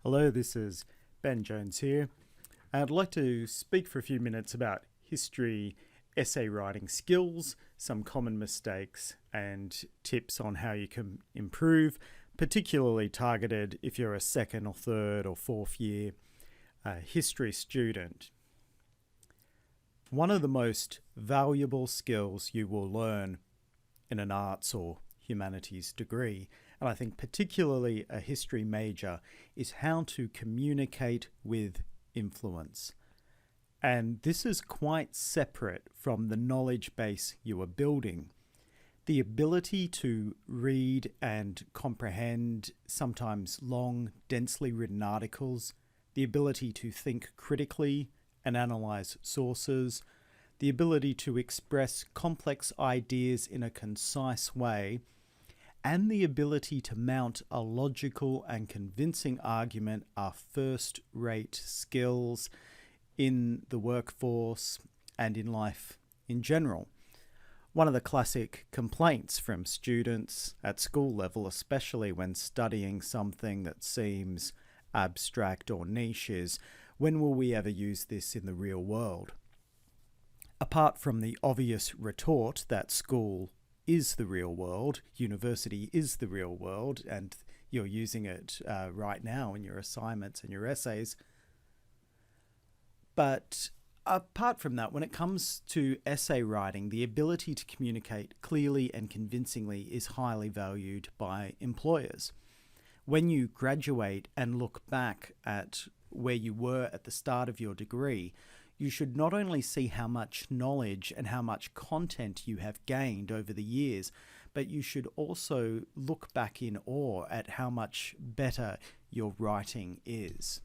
Hello, this is Ben Jones here. I'd like to speak for a few minutes about history essay writing skills, some common mistakes, and tips on how you can improve, particularly targeted if you're a second or third or fourth year history student. One of the most valuable skills you will learn in an arts or humanities degree, and I think particularly a history major, is how to communicate with influence. And this is quite separate from the knowledge base you are building. The ability to read and comprehend sometimes long, densely written articles, the ability to think critically and analyze sources, the ability to express complex ideas in a concise way, and the ability to mount a logical and convincing argument are first-rate skills in the workforce and in life in general. One of the classic complaints from students at school level, especially when studying something that seems abstract or niche, is, when will we ever use this in the real world? Apart from the obvious retort that school is the real world, university is the real world, and you're using it right now in your assignments and your essays. But apart from that, when it comes to essay writing, the ability to communicate clearly and convincingly is highly valued by employers. When you graduate and look back at where you were at the start of your degree, you should not only see how much knowledge and how much content you have gained over the years, but you should also look back in awe at how much better your writing is.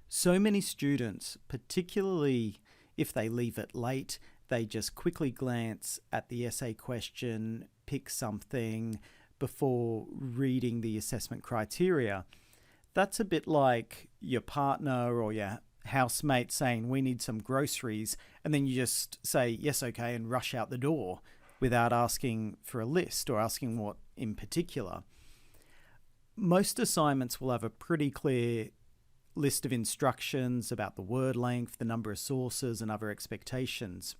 So many students, particularly if they leave it late, they just quickly glance at the essay question, pick something before reading the assessment criteria. That's a bit like your partner or your housemate saying, "We need some groceries," and then you just say, "Yes, okay," and rush out the door without asking for a list or asking what in particular. Most assignments will have a pretty clear list of instructions about the word length, the number of sources, and other expectations.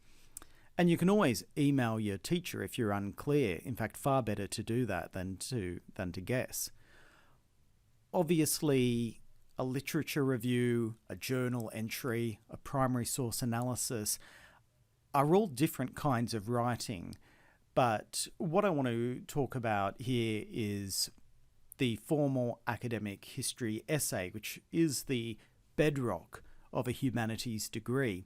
And you can always email your teacher if you're unclear. In fact, far better to do that than to guess. Obviously, a literature review, a journal entry, a primary source analysis are all different kinds of writing. But what I want to talk about here is the formal academic history essay, which is the bedrock of a humanities degree.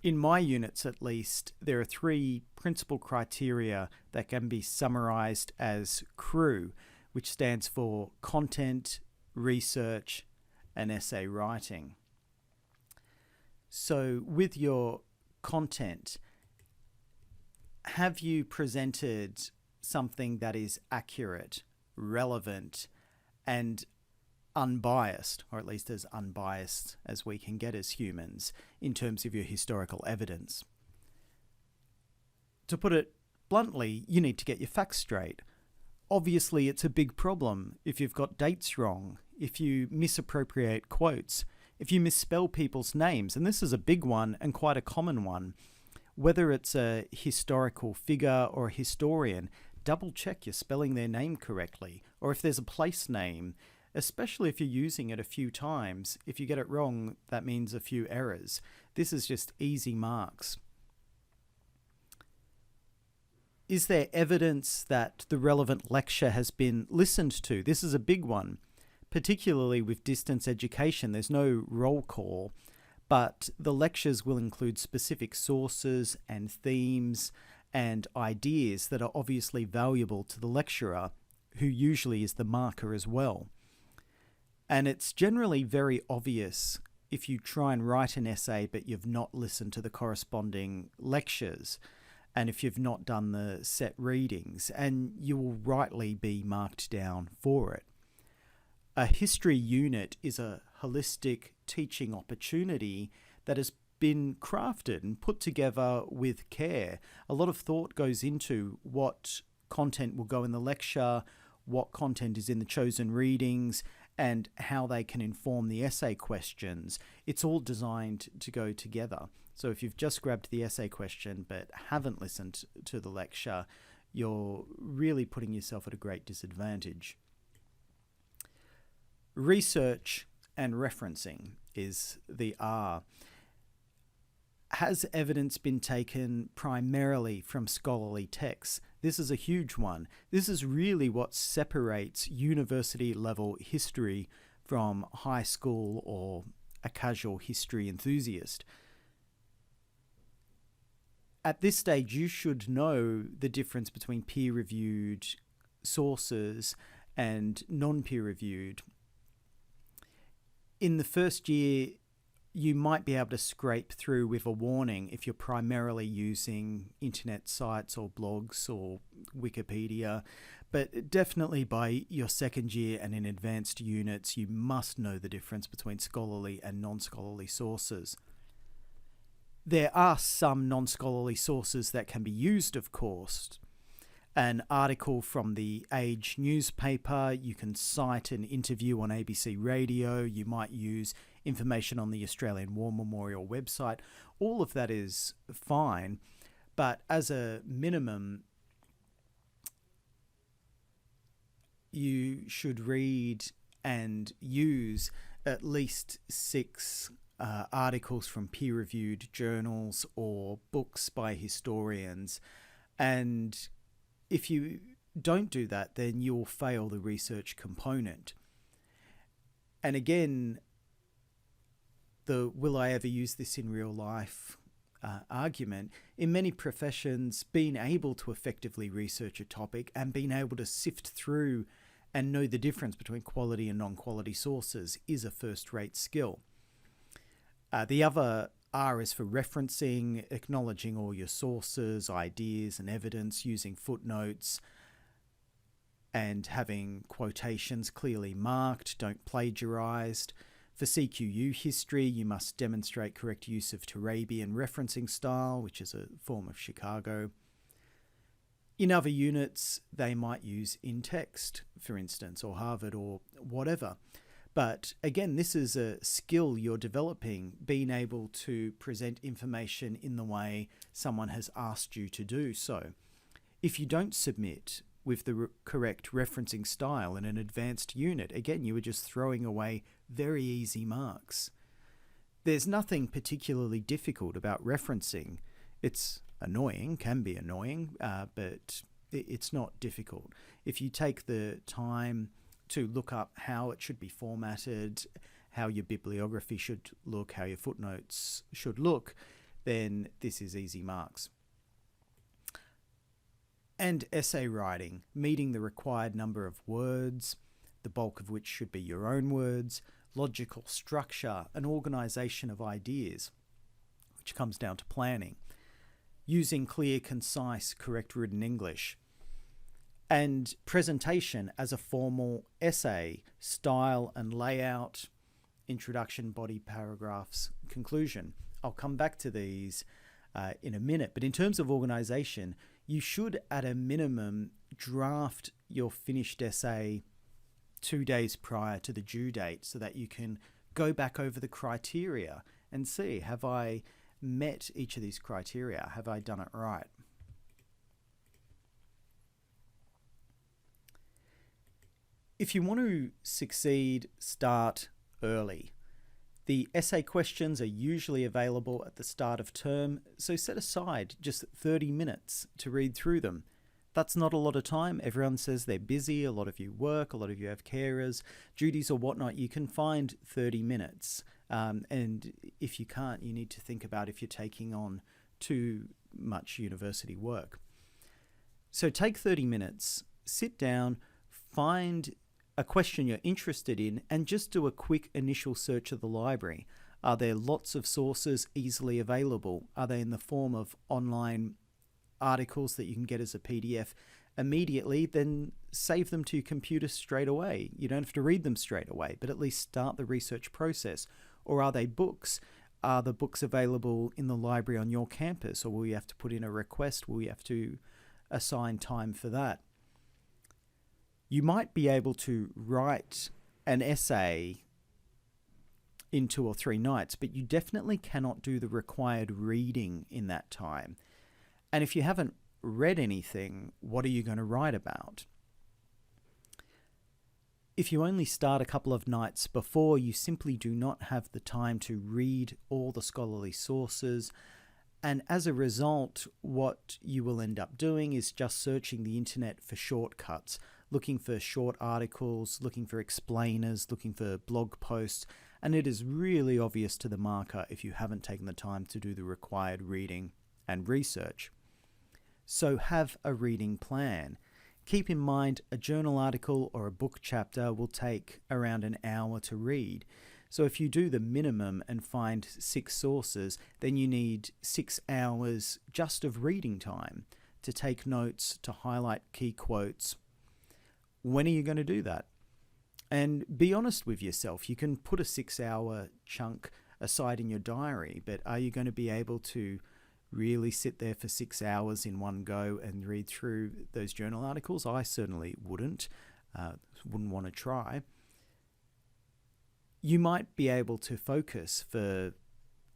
In my units, at least, there are three principal criteria that can be summarized as CRU, which stands for content, research, and essay writing. So with your content, have you presented something that is accurate, relevant, and unbiased, or at least as unbiased as we can get as humans in terms of your historical evidence? To put it bluntly, you need to get your facts straight. Obviously, it's a big problem if you've got dates wrong, if you misappropriate quotes, if you misspell people's names, and this is a big one and quite a common one. Whether it's a historical figure or a historian, double check you're spelling their name correctly, or if there's a place name, especially if you're using it a few times, if you get it wrong, that means a few errors. This is just easy marks. Is there evidence that the relevant lecture has been listened to? This is a big one, particularly with distance education. There's no roll call, but the lectures will include specific sources and themes and ideas that are obviously valuable to the lecturer, who usually is the marker as well. And it's generally very obvious if you try and write an essay but you've not listened to the corresponding lectures, and if you've not done the set readings, and you will rightly be marked down for it. A history unit is a holistic teaching opportunity that has been crafted and put together with care. A lot of thought goes into what content will go in the lecture, what content is in the chosen readings, and how they can inform the essay questions. It's all designed to go together. So if you've just grabbed the essay question but haven't listened to the lecture, you're really putting yourself at a great disadvantage. Research and referencing is the R. Has evidence been taken primarily from scholarly texts? This is a huge one. This is really what separates university-level history from high school or a casual history enthusiast. At this stage, you should know the difference between peer-reviewed sources and non-peer-reviewed. In the first year, you might be able to scrape through with a warning if you're primarily using internet sites or blogs or Wikipedia, but definitely by your second year and in advanced units, you must know the difference between scholarly and non-scholarly sources. There are some non-scholarly sources that can be used, of course. An article from the Age newspaper, you can cite an interview on ABC Radio, you might use information on the Australian War Memorial website. All of that is fine, but as a minimum, you should read and use at least 6 articles from peer-reviewed journals or books by historians. And if you don't do that, then you'll fail the research component. And again, the will I ever use this in real life argument, in many professions, being able to effectively research a topic and being able to sift through and know the difference between quality and non-quality sources is a first-rate skill. The other R is for referencing, acknowledging all your sources, ideas and evidence, using footnotes and having quotations clearly marked, don't plagiarize. For CQU history, you must demonstrate correct use of Turabian referencing style, which is a form of Chicago. In other units, they might use in-text, for instance, or Harvard or whatever. But again, this is a skill you're developing, being able to present information in the way someone has asked you to do so. If you don't submit with the correct referencing style in an advanced unit, again, you are just throwing away very easy marks. There's nothing particularly difficult about referencing. It's annoying, can be annoying, but it's not difficult. If you take the time to look up how it should be formatted, how your bibliography should look, how your footnotes should look, then this is easy marks. And essay writing, meeting the required number of words, the bulk of which should be your own words, logical structure, and organisation of ideas, which comes down to planning, using clear, concise, correct written English, and presentation as a formal essay, style and layout, introduction, body, paragraphs, conclusion. I'll come back to these in a minute, but in terms of organisation, you should at a minimum draft your finished essay 2 days prior to the due date so that you can go back over the criteria and see, have I met each of these criteria? Have I done it right? If you want to succeed, start early. The essay questions are usually available at the start of term, so set aside just 30 minutes to read through them. That's not a lot of time. Everyone says they're busy, a lot of you work, a lot of you have carers, duties or whatnot. You can find 30 minutes. And if you can't, you need to think about if you're taking on too much university work. So take 30 minutes, sit down, find a question you're interested in, and just do a quick initial search of the library. Are there lots of sources easily available? Are they in the form of online articles that you can get as a PDF immediately? Then save them to your computer straight away. You don't have to read them straight away, but at least start the research process. Or are they books? Are the books available in the library on your campus, or will you have to put in a request? Will you have to assign time for that? You might be able to write an essay in 2 or 3 nights, but you definitely cannot do the required reading in that time. And if you haven't read anything, what are you going to write about? If you only start a couple of nights before, you simply do not have the time to read all the scholarly sources. And as a result, what you will end up doing is just searching the internet for shortcuts, looking for short articles, looking for explainers, looking for blog posts. And it is really obvious to the marker if you haven't taken the time to do the required reading and research. So have a reading plan. Keep in mind a journal article or a book chapter will take around an hour to read. So if you do the minimum and find 6 sources, then you need 6 hours just of reading time to take notes, to highlight key quotes. When are you going to do that? And be honest with yourself. You can put a 6-hour chunk aside in your diary, but are you going to be able to really sit there for 6 hours in one go and read through those journal articles? I certainly wouldn't want to try. You might be able to focus for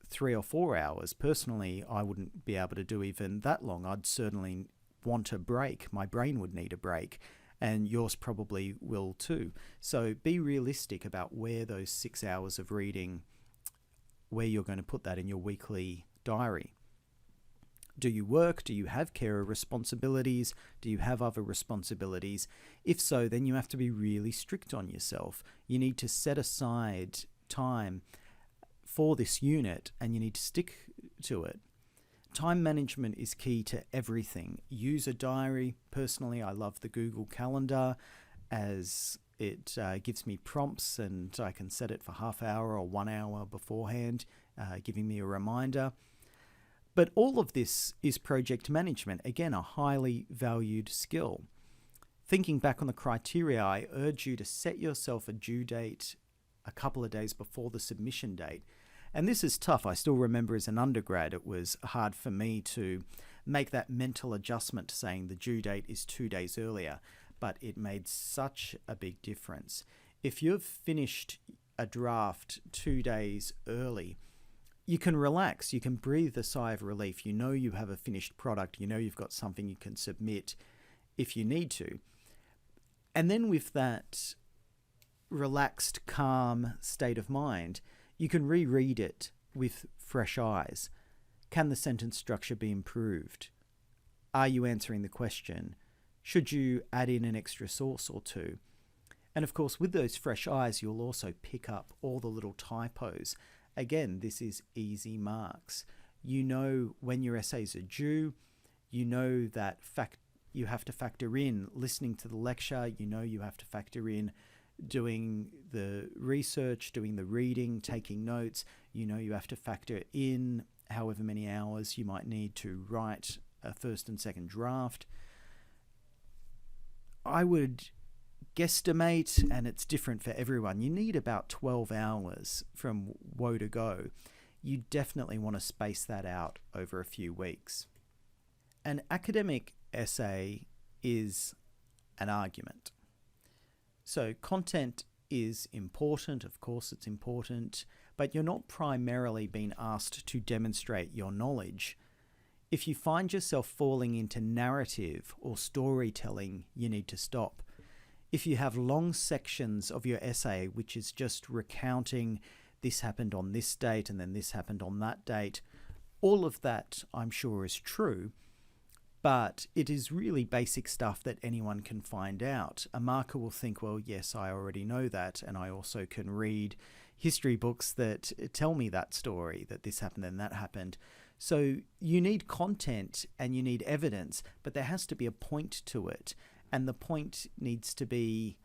3 or 4 hours. Personally, I wouldn't be able to do even that long. I'd certainly want a break. My brain would need a break, and yours probably will too. So be realistic about where those 6 hours of reading, where you're going to put that in your weekly diary. Do you work? Do you have carer responsibilities? Do you have other responsibilities? If so, then you have to be really strict on yourself. You need to set aside time for this unit and you need to stick to it. Time management is key to everything. Use a diary. Personally, I love the Google Calendar as it gives me prompts and I can set it for half hour or 1 hour beforehand, giving me a reminder. But all of this is project management, again, a highly valued skill. Thinking back on the criteria, I urge you to set yourself a due date a couple of days before the submission date. And this is tough. I still remember as an undergrad, it was hard for me to make that mental adjustment to saying the due date is 2 days earlier, but it made such a big difference. If you've finished a draft 2 days early, you can relax, you can breathe a sigh of relief. You know you have a finished product, you know you've got something you can submit if you need to. And then with that relaxed, calm state of mind, you can reread it with fresh eyes. Can the sentence structure be improved? Are you answering the question? Should you add in an extra source or two? And of course, with those fresh eyes, you'll also pick up all the little typos. Again, this is easy marks. You know when your essays are due. You know that you have to factor in listening to the lecture. You know you have to factor in doing the research, doing the reading, taking notes. You know you have to factor in however many hours you might need to write a first and second draft. I would guesstimate, and it's different for everyone, you need about 12 hours from woe to go. You definitely want to space that out over a few weeks. An academic essay is an argument. So content is important, of course it's important, but you're not primarily being asked to demonstrate your knowledge. If you find yourself falling into narrative or storytelling, you need to stop. If you have long sections of your essay, which is just recounting this happened on this date and then this happened on that date, all of that I'm sure is true, but it is really basic stuff that anyone can find out. A marker will think, well, yes, I already know that, and I also can read history books that tell me that story, that this happened and that happened. So you need content and you need evidence, but there has to be a point to it. And the point needs to be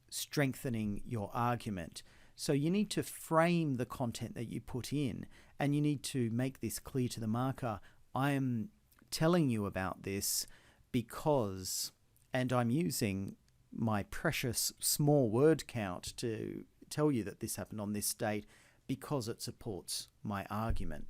strengthening your argument. So you need to frame the content that you put in, and you need to make this clear to the marker. I am telling you about this because, and I'm using my precious small word count to tell you that this happened on this date because it supports my argument.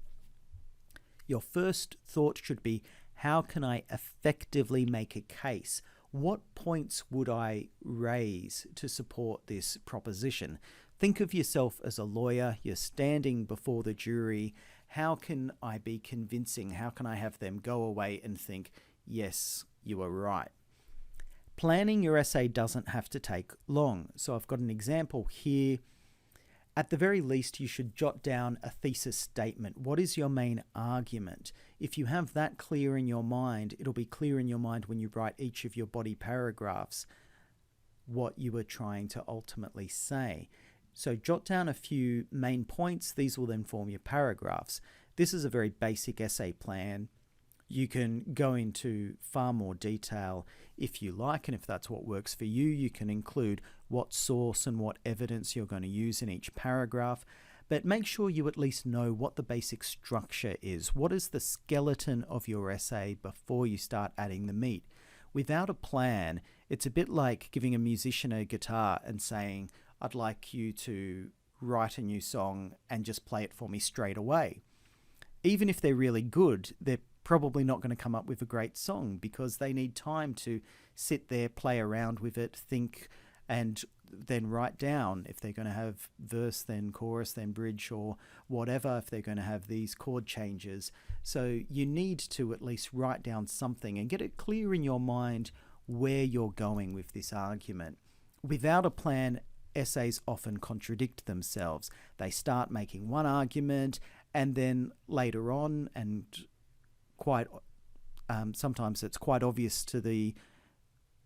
Your first thought should be, how can I effectively make a case? what points would I raise to support this proposition? Think of yourself as a lawyer. You're standing before the jury. How can I be convincing? How can I have them go away and think, yes, you are right? Planning your essay doesn't have to take long. So I've got an example here. At the very least, you should jot down a thesis statement. What is your main argument? If you have that clear in your mind, it'll be clear in your mind when you write each of your body paragraphs what you are trying to ultimately say. So jot down a few main points. These will then form your paragraphs. This is a very basic essay plan. You can go into far more detail if you like, and if that's what works for you, you can include what source and what evidence you're going to use in each paragraph. But make sure you at least know what the basic structure is. What is the skeleton of your essay before you start adding the meat? Without a plan, it's a bit like giving a musician a guitar and saying, I'd like you to write a new song and just play it for me straight away. Even if they're really good, they're probably not going to come up with a great song because they need time to sit there, play around with it, think, and then write down if they're going to have verse, then chorus, then bridge, or whatever, if they're going to have these chord changes. So you need to at least write down something and get it clear in your mind where you're going with this argument. Without a plan, essays often contradict themselves. They start making one argument and then later on, and sometimes it's quite obvious to the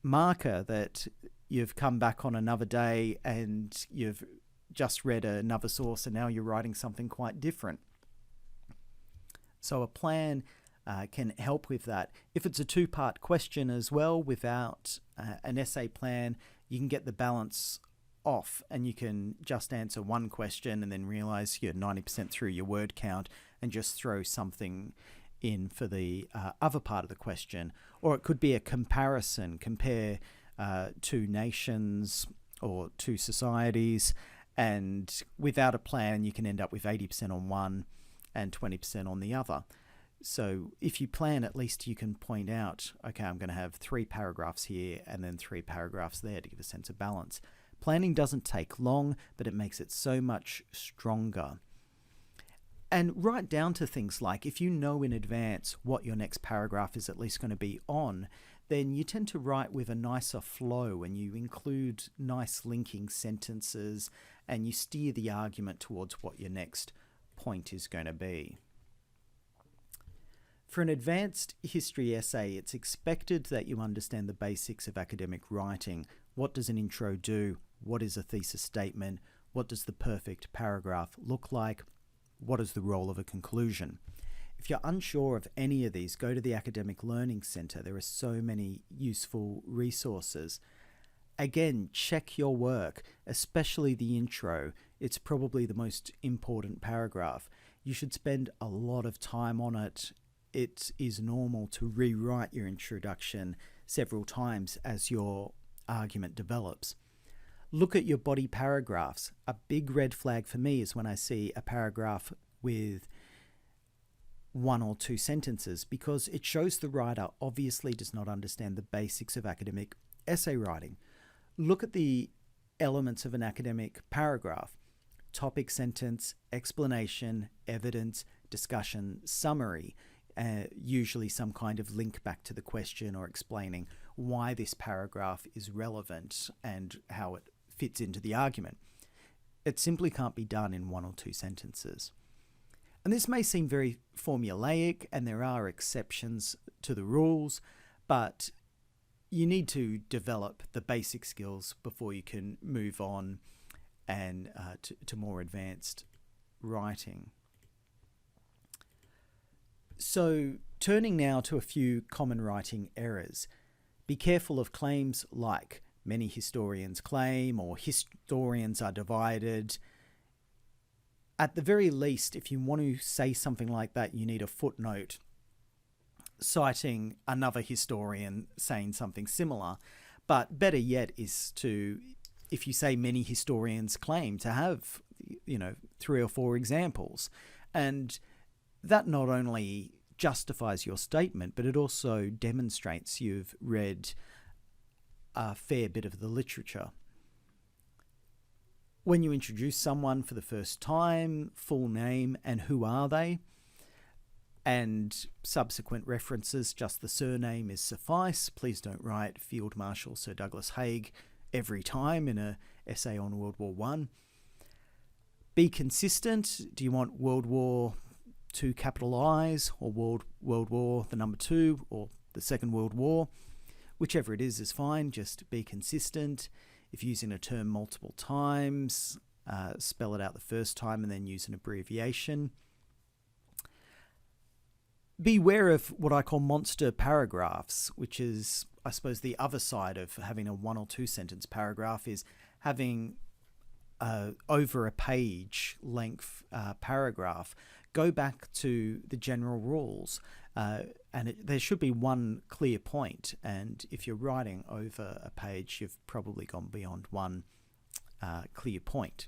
marker that you've come back on another day and you've just read another source and now you're writing something quite different. So a plan can help with that. If it's a two-part question as well, without an essay plan, you can get the balance off and you can just answer one question and then realize you're 90% through your word count and just throw something in for the other part of the question. Or it could be a comparison, compare two nations or two societies, and without a plan you can end up with 80% on one and 20% on the other. So if you plan, at least you can point out, okay, I'm going to have 3 paragraphs here and then 3 paragraphs there to give a sense of balance. Planning doesn't take long, but it makes it so much stronger. And right down to things like, if you know in advance what your next paragraph is at least going to be on, then you tend to write with a nicer flow and you include nice linking sentences and you steer the argument towards what your next point is going to be. For an advanced history essay, it's expected that you understand the basics of academic writing. What does an intro do? What is a thesis statement? What does the perfect paragraph look like? What is the role of a conclusion? If you're unsure of any of these, go to the Academic Learning Centre. There are so many useful resources. Again, check your work, especially the intro. It's probably the most important paragraph. You should spend a lot of time on it. It is normal to rewrite your introduction several times as your argument develops. Look at your body paragraphs. A big red flag for me is when I see a paragraph with 1 or 2 sentences, because it shows the writer obviously does not understand the basics of academic essay writing. Look at the elements of an academic paragraph: topic sentence, explanation, evidence, discussion, summary, usually some kind of link back to the question or explaining why this paragraph is relevant and how it fits into the argument. It simply can't be done in 1 or 2 sentences. And this may seem very formulaic, and there are exceptions to the rules, but you need to develop the basic skills before you can move on and to more advanced writing. So turning now to a few common writing errors. Be careful of claims like many historians claim or historians are divided. At the very least, if you want to say something like that, you need a footnote citing another historian saying something similar. But better yet is to, if you say many historians claim, to have, 3 or 4 examples. And that not only justifies your statement, but it also demonstrates you've read a fair bit of the literature. When you introduce someone for the first time, full name and who are they, and subsequent references, just the surname is suffice. Please don't write Field Marshal Sir Douglas Haig every time in an essay on World War One. Be consistent. Do you want World War II capital I's, or World War the number 2, or the Second World War? Whichever it is fine. Just be consistent. If using a term multiple times, spell it out the first time and then use an abbreviation. Beware of what I call monster paragraphs, which is, I suppose, the other side of having a 1 or 2 sentence paragraph, is having over a page length paragraph. Go back to the general rules, and there should be one clear point. And if you're writing over a page, you've probably gone beyond one clear point.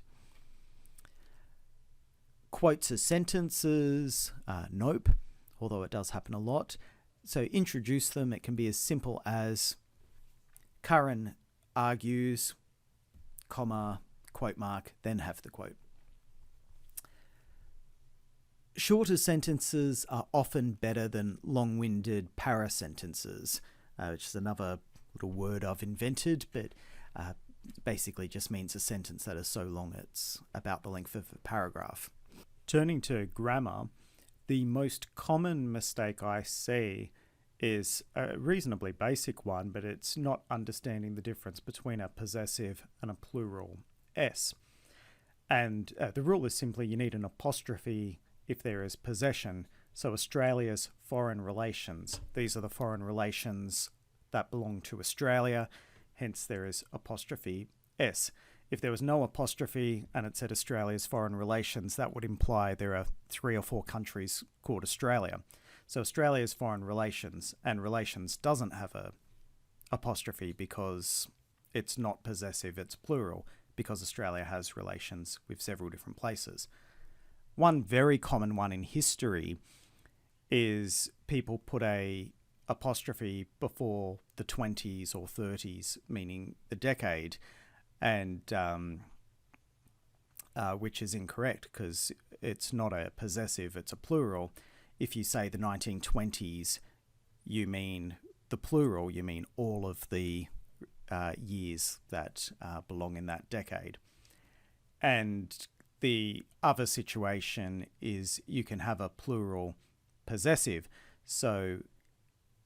Quotes as sentences, nope, although it does happen a lot. So introduce them. It can be as simple as Curran argues, comma, quote mark, then have the quote. Shorter sentences are often better than long-winded parasentences, which is another little word I've invented, but basically just means a sentence that is so long it's about the length of a paragraph. Turning to grammar, the most common mistake I see is a reasonably basic one, but it's not understanding the difference between a possessive and a plural s. And the rule is simply you need an apostrophe if there is possession. So Australia's foreign relations, these are the foreign relations that belong to Australia, hence there is apostrophe s. If there was no apostrophe and it said Australia's foreign relations, that would imply there are 3 or 4 countries called Australia. So Australia's foreign relations, and relations doesn't have a apostrophe because it's not possessive, it's plural, because Australia has relations with several different places. One very common one in history is people put a apostrophe before the 20s or 30s, meaning the decade, and which is incorrect because it's not a possessive, it's a plural. If you say the 1920s, you mean the plural, you mean all of the years that belong in that decade. And the other situation is you can have a plural possessive. So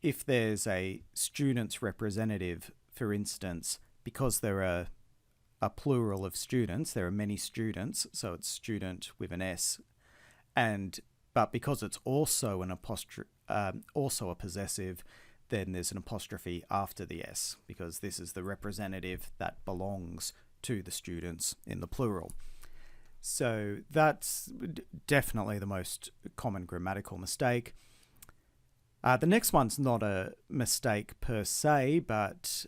if there's a student's representative, for instance, because there are a plural of students, there are many students, so it's student with an S, but because it's also an also a possessive, then there's an apostrophe after the S, because this is the representative that belongs to the students in the plural. So that's definitely the most common grammatical mistake. The next one's not a mistake per se, but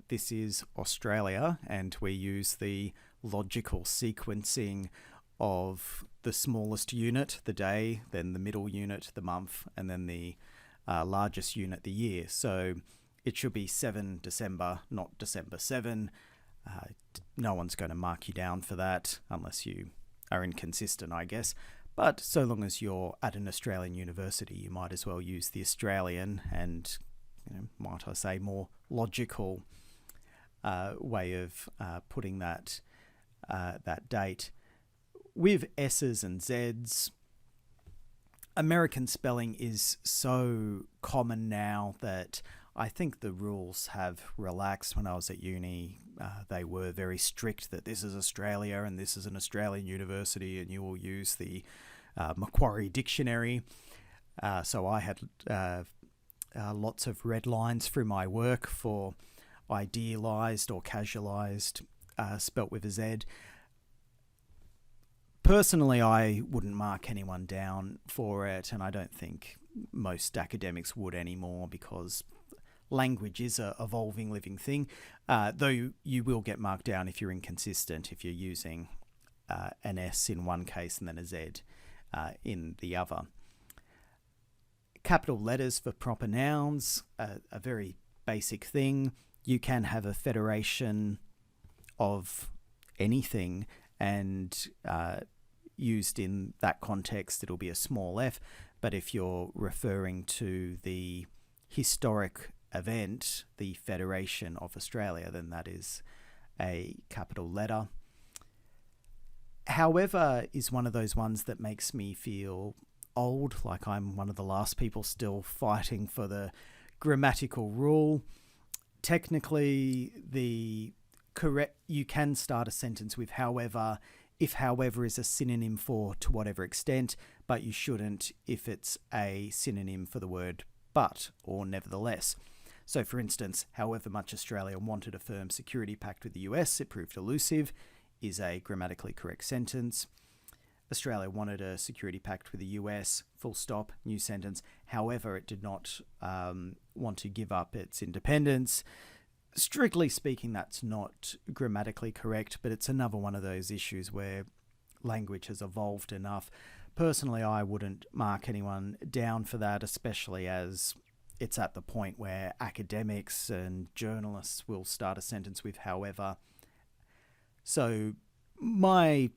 this is Australia, and we use the logical sequencing of the smallest unit, the day, then the middle unit, the month, and then the largest unit, the year. So it should be 7 December, not December 7. No one's going to mark you down for that unless you are inconsistent, I guess. But so long as you're at an Australian university, you might as well use the Australian and, might I say, more logical way of putting that date. With S's and Z's, American spelling is so common now that I think the rules have relaxed. When I was at uni, they were very strict that this is Australia and this is an Australian university and you will use the Macquarie Dictionary. So I had lots of red lines through my work for idealised or casualised, spelt with a Z. Personally, I wouldn't mark anyone down for it, and I don't think most academics would anymore because language is a evolving living thing, though you will get marked down if you're inconsistent, if you're using an S in one case and then a Z in the other. Capital letters for proper nouns, a very basic thing. You can have a federation of anything, and used in that context, it'll be a small f. But if you're referring to the historic event, the Federation of Australia, then that is a capital letter. However is one of those ones that makes me feel old, like I'm one of the last people still fighting for the grammatical rule. Technically, you can start a sentence with however, if however is a synonym for to whatever extent, but you shouldn't if it's a synonym for the word but or nevertheless. So for instance, however much Australia wanted a firm security pact with the US, it proved elusive, is a grammatically correct sentence. Australia wanted a security pact with the US, full stop, new sentence. However, it did not want to give up its independence. Strictly speaking, that's not grammatically correct, but it's another one of those issues where language has evolved enough. Personally, I wouldn't mark anyone down for that, especially as it's at the point where academics and journalists will start a sentence with however. So my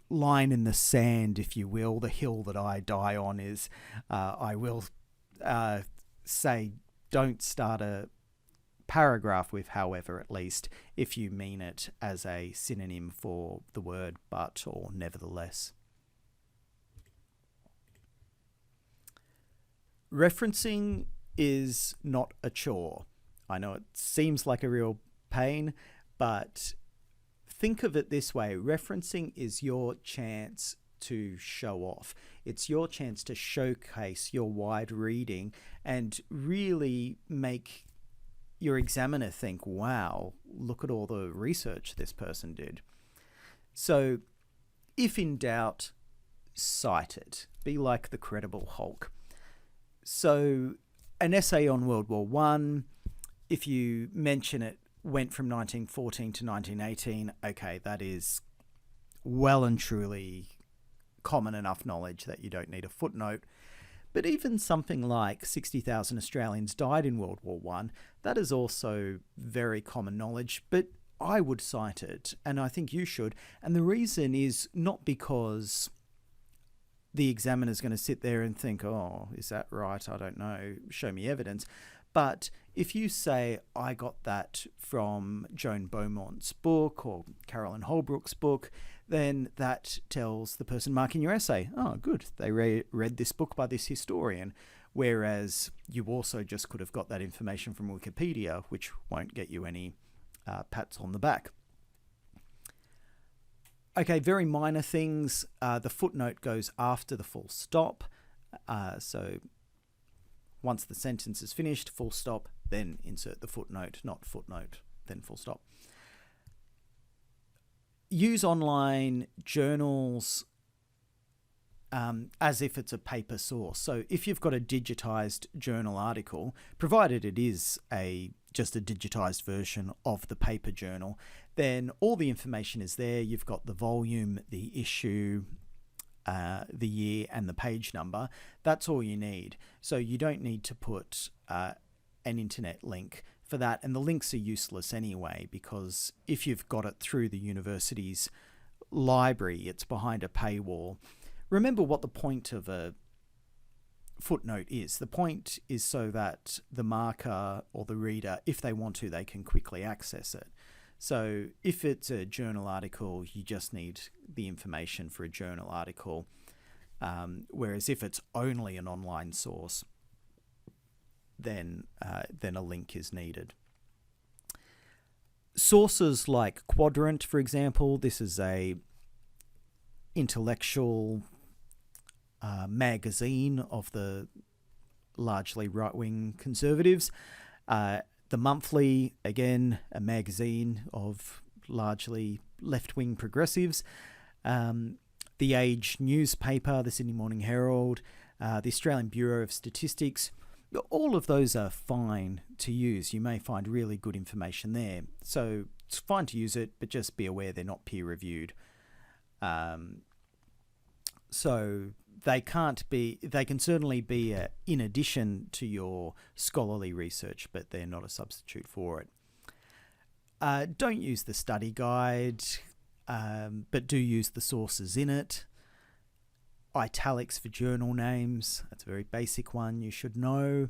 line in the sand, if you will, the hill that I die on is I will say don't start a paragraph with however, at least if you mean it as a synonym for the word but or nevertheless. Referencing is not a chore. I know it seems like a real pain, but think of it this way. Referencing is your chance to show off. It's your chance to showcase your wide reading and really make your examiner think, wow, look at all the research this person did. So if in doubt, cite it. Be like the Credible Hulk. So an essay on World War I, if you mention it went from 1914 to 1918, okay, that is well and truly common enough knowledge that you don't need a footnote. But even something like 60,000 Australians died in World War I, that is also very common knowledge, but I would cite it, and I think you should. And the reason is not because the examiner's going to sit there and think, oh, is that right? I don't know. Show me evidence. But if you say, I got that from Joan Beaumont's book or Carolyn Holbrook's book, then that tells the person marking your essay, oh, good, they read this book by this historian. Whereas you also just could have got that information from Wikipedia, which won't get you any pats on the back. Okay, very minor things. The footnote goes after the full stop. So once the sentence is finished, full stop, then insert the footnote, not footnote, then full stop. Use online journals as if it's a paper source. So if you've got a digitized journal article, provided it is just a digitized version of the paper journal, then all the information is there. You've got the volume, the issue, the year, and the page number. That's all you need. So you don't need to put an internet link for that, and the links are useless anyway, because if you've got it through the university's library, it's behind a paywall. Remember what the point of a footnote is. The point is so that the marker or the reader, if they want to, they can quickly access it. So if it's a journal article, you just need the information for a journal article, whereas if it's only an online source, then a link is needed. Sources like Quadrant, for example, this is a intellectual magazine of the largely right-wing conservatives. The Monthly, again, a magazine of largely left-wing progressives. The Age newspaper, the Sydney Morning Herald, the Australian Bureau of Statistics. All of those are fine to use. You may find really good information there. So it's fine to use it, but just be aware they're not peer-reviewed. So they can certainly be in addition to your scholarly research, but they're not a substitute for it. Don't use the study guide, but do use the sources in it. Italics for journal names, that's a very basic one you should know.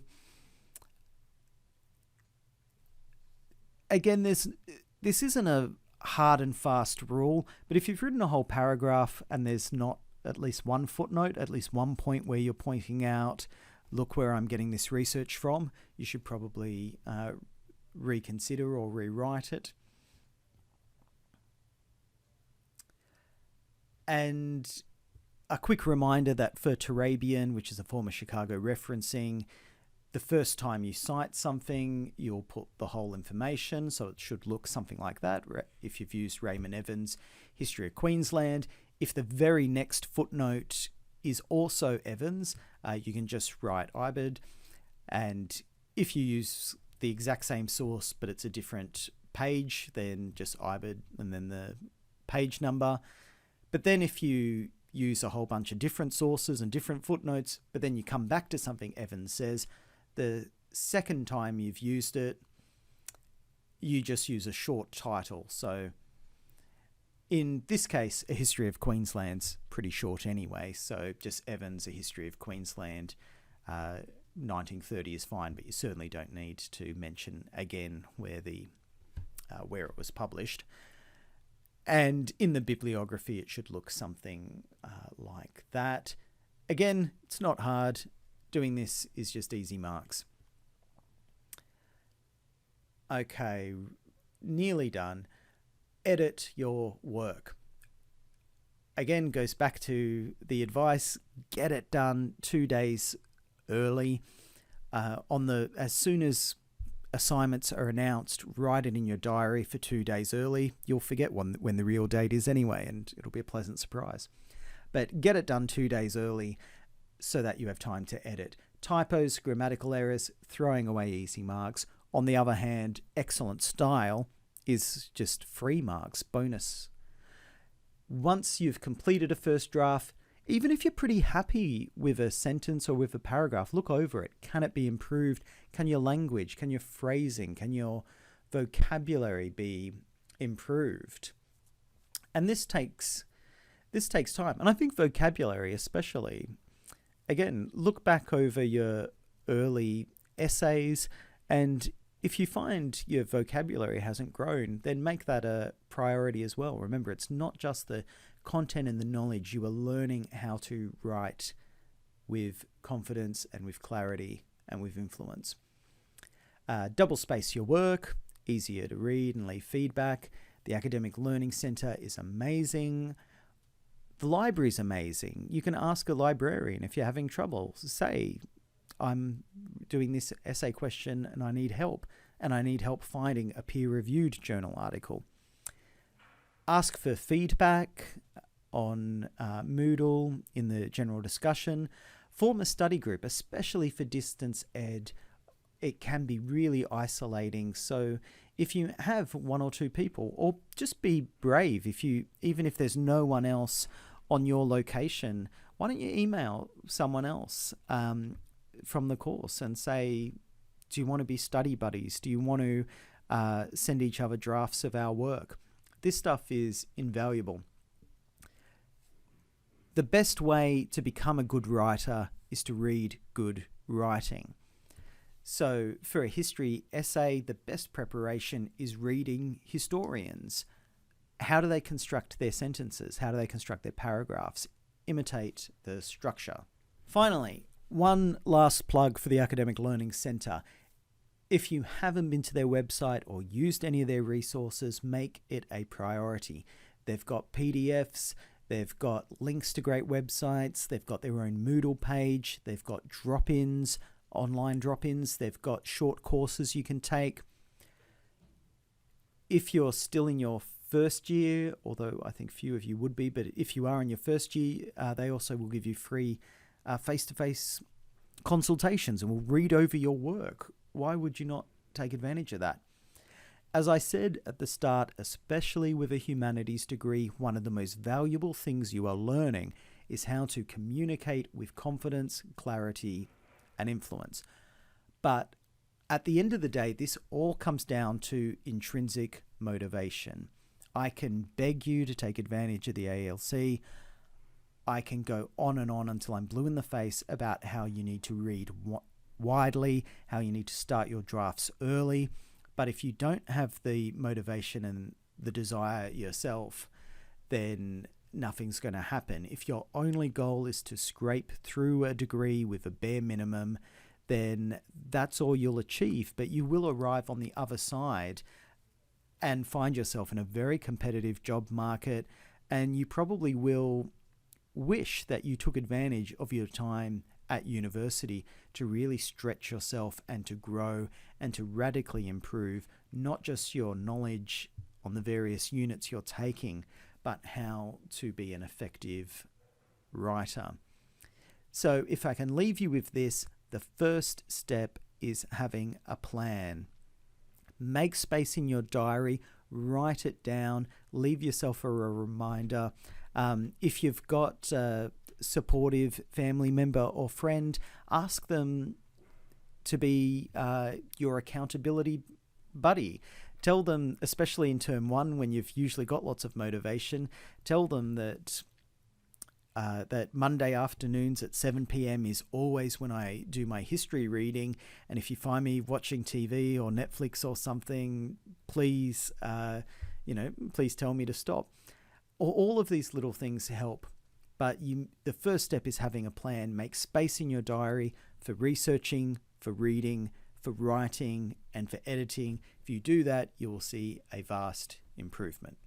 Again, this isn't a hard and fast rule, but if you've written a whole paragraph and there's not at least one footnote, at least one point where you're pointing out, look where I'm getting this research from, you should probably reconsider or rewrite it. And a quick reminder that for Turabian, which is a form of Chicago referencing, the first time you cite something, you'll put the whole information, so it should look something like that. If you've used Raymond Evans' History of Queensland, if the very next footnote is also Evans, you can just write IBID. And if you use the exact same source, but it's a different page, then just IBID and then the page number. But then if you use a whole bunch of different sources and different footnotes, but then you come back to something Evans says, the second time you've used it, you just use a short title. So in this case, A History of Queensland's pretty short anyway, so just Evans, A History of Queensland, 1930 is fine, but you certainly don't need to mention again where it was published. And in the bibliography, it should look something like that. Again, it's not hard. Doing this is just easy marks. Okay, nearly done. Edit your work. Again, goes back to the advice, get it done 2 days early. As soon as assignments are announced, write it in your diary for 2 days early. You'll forget when the real date is anyway, and it'll be a pleasant surprise. But get it done 2 days early so that you have time to edit. Typos, grammatical errors, throwing away easy marks. On the other hand, excellent style is just free marks, bonus. Once you've completed a first draft, even if you're pretty happy with a sentence or with a paragraph, look over it. Can it be improved? Can your language, can your phrasing, can your vocabulary be improved? And this takes time. And I think vocabulary especially, again, look back over your early essays, and if you find your vocabulary hasn't grown, then make that a priority as well. Remember, it's not just the content and the knowledge. You are learning how to write with confidence and with clarity and with influence. Double space your work, easier to read and leave feedback. The Academic Learning Centre is amazing. The library is amazing. You can ask a librarian if you're having trouble. Say, I'm doing this essay question and I need help finding a peer-reviewed journal article. Ask for feedback on Moodle in the general discussion. Form a study group, especially for distance ed. It can be really isolating. So if you have one or two people, or just be brave, even if there's no one else on your location, why don't you email someone else from the course and say, do you want to be study buddies? Do you want to send each other drafts of our work? This stuff is invaluable. The best way to become a good writer is to read good writing. So for a history essay, the best preparation is reading historians. How do they construct their sentences? How do they construct their paragraphs? Imitate the structure. Finally, one last plug for the Academic Learning Centre. If you haven't been to their website or used any of their resources, make it a priority. They've got PDFs, they've got links to great websites, they've got their own Moodle page, they've got drop-ins, online drop-ins, they've got short courses you can take. If you're still in your first year, although I think few of you would be, but if you are in your first year, they also will give you free face-to-face consultations and will read over your work. Why would you not take advantage of that? As I said at the start, especially with a humanities degree, one of the most valuable things you are learning is how to communicate with confidence, clarity, and influence. But at the end of the day, this all comes down to intrinsic motivation. I can beg you to take advantage of the ALC. I can go on and on until I'm blue in the face about how you need to read widely, how you need to start your drafts early. But if you don't have the motivation and the desire yourself, then nothing's going to happen. If your only goal is to scrape through a degree with a bare minimum, then that's all you'll achieve. But you will arrive on the other side and find yourself in a very competitive job market, and you probably will wish that you took advantage of your time at university to really stretch yourself and to grow and to radically improve not just your knowledge on the various units you're taking, but how to be an effective writer. So if I can leave you with this, the first step is having a plan. Make space in your diary, write it down, leave yourself a reminder. If you've got a supportive family member or friend, ask them to be your accountability buddy. Tell them, especially in term one, when you've usually got lots of motivation, tell them that that Monday afternoons at 7 p.m. is always when I do my history reading. And if you find me watching TV or Netflix or something, please, please tell me to stop. All of these little things help. But the first step is having a plan. Make space in your diary for researching, for reading, for writing, and for editing. If you do that, you will see a vast improvement.